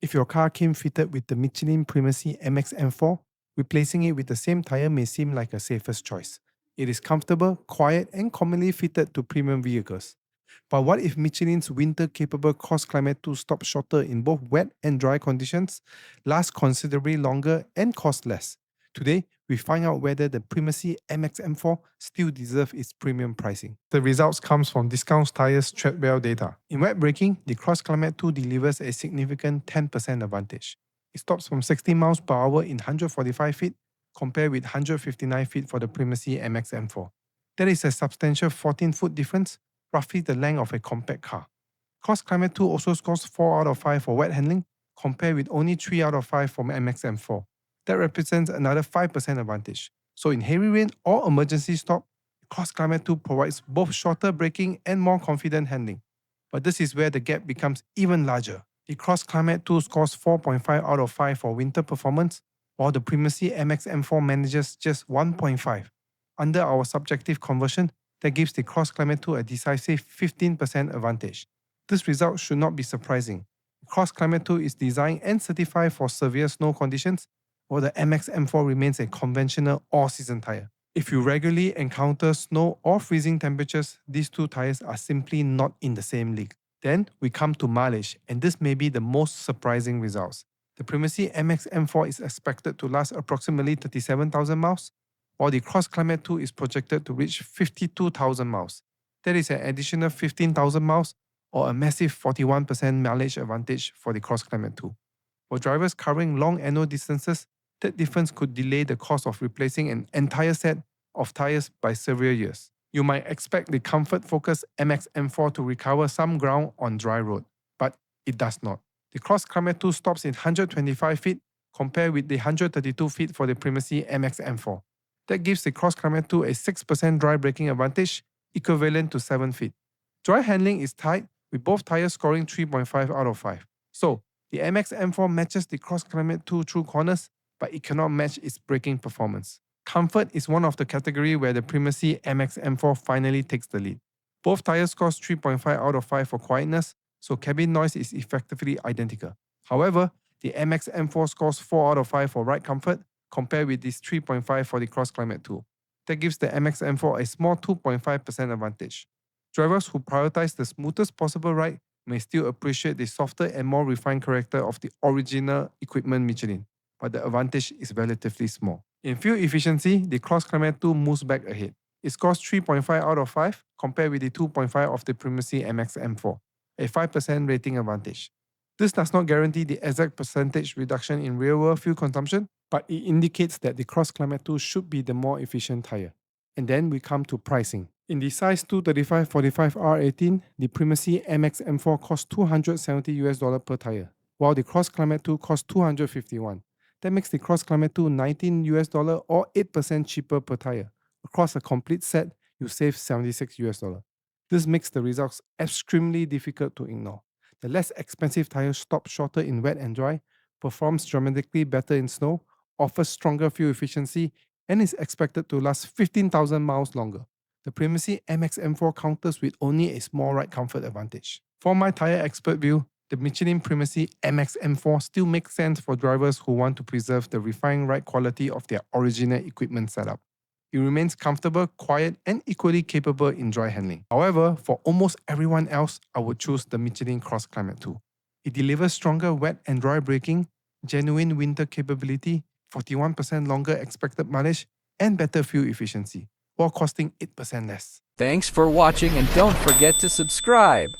If your car came fitted with the Michelin Primacy MXM4, replacing it with the same tire may seem like a safest choice. It is comfortable, quiet, and commonly fitted to premium vehicles. But what if Michelin's winter-capable CrossClimate 2 stops shorter in both wet and dry conditions, lasts considerably longer, and costs less? Today, we find out whether the Primacy MXM4 still deserves its premium pricing. The results comes from Discounts Tires treadwell data. In wet braking, the CrossClimate 2 delivers a significant 10% advantage. It stops from 60 miles per hour in 145 feet, compared with 159 feet for the Primacy MXM4. That is a substantial 14-foot difference, roughly the length of a compact car. CrossClimate 2 also scores 4 out of 5 for wet handling, compared with only 3 out of 5 for MXM4. That represents another 5% advantage. So in heavy rain or emergency stop, CrossClimate 2 provides both shorter braking and more confident handling. But this is where the gap becomes even larger. The CrossClimate 2 scores 4.5 out of 5 for winter performance, while the Primacy MXM4 manages just 1.5. Under our subjective conversion, that gives the CrossClimate 2 a decisive 15% advantage. This result should not be surprising. CrossClimate 2 is designed and certified for severe snow conditions, while the MXM4 remains a conventional all-season tire. If you regularly encounter snow or freezing temperatures, these two tires are simply not in the same league. Then we come to mileage, and this may be the most surprising results. The Primacy MXM4 is expected to last approximately 37,000 miles, while the CrossClimate 2 is projected to reach 52,000 miles. That is an additional 15,000 miles, or a massive 41% mileage advantage for the CrossClimate 2. For drivers covering long annual distances, that difference could delay the cost of replacing an entire set of tires by several years. You might expect the comfort-focused MXM4 to recover some ground on dry road, but it does not. The CrossClimate 2 stops in 125 feet, compared with the 132 feet for the Primacy MXM4. That gives the CrossClimate 2 a 6% dry braking advantage, equivalent to 7 feet. Dry handling is tight, with both tires scoring 3.5 out of 5. So, the MXM4 matches the CrossClimate 2 through corners, but it cannot match its braking performance. Comfort is one of the categories where the Primacy MXM4 finally takes the lead. Both tires score 3.5 out of 5 for quietness, so cabin noise is effectively identical. However, the MXM4 scores 4 out of 5 for ride comfort, compared with this 3.5 for the CrossClimate 2. That gives the MXM4 a small 2.5% advantage. Drivers who prioritize the smoothest possible ride may still appreciate the softer and more refined character of the original equipment Michelin, but the advantage is relatively small. In fuel efficiency, the CrossClimate 2 moves back ahead. It scores 3.5 out of 5, compared with the 2.5 of the Primacy MXM4, a 5% rating advantage. This does not guarantee the exact percentage reduction in real-world fuel consumption, but it indicates that the CrossClimate 2 should be the more efficient tire. And then we come to pricing. In the size 235/45 R18, the Primacy MXM4 costs $270 per tire, while the CrossClimate 2 costs $251. That makes the CrossClimate 2 $19 or 8% cheaper per tire. Across a complete set, you save $76. This makes the results extremely difficult to ignore. The less expensive tire stops shorter in wet and dry, performs dramatically better in snow, offers stronger fuel efficiency, and is expected to last 15,000 miles longer. The Primacy MXM4 counters with only a small ride comfort advantage. For my tire expert view, the Michelin Primacy MXM4 still makes sense for drivers who want to preserve the refined ride quality of their original equipment setup. It remains comfortable, quiet, and equally capable in dry handling. However, for almost everyone else, I would choose the Michelin CrossClimate 2. It delivers stronger wet and dry braking, genuine winter capability, 41% longer expected mileage, and better fuel efficiency, while costing 8% less. Thanks for watching, and don't forget to subscribe.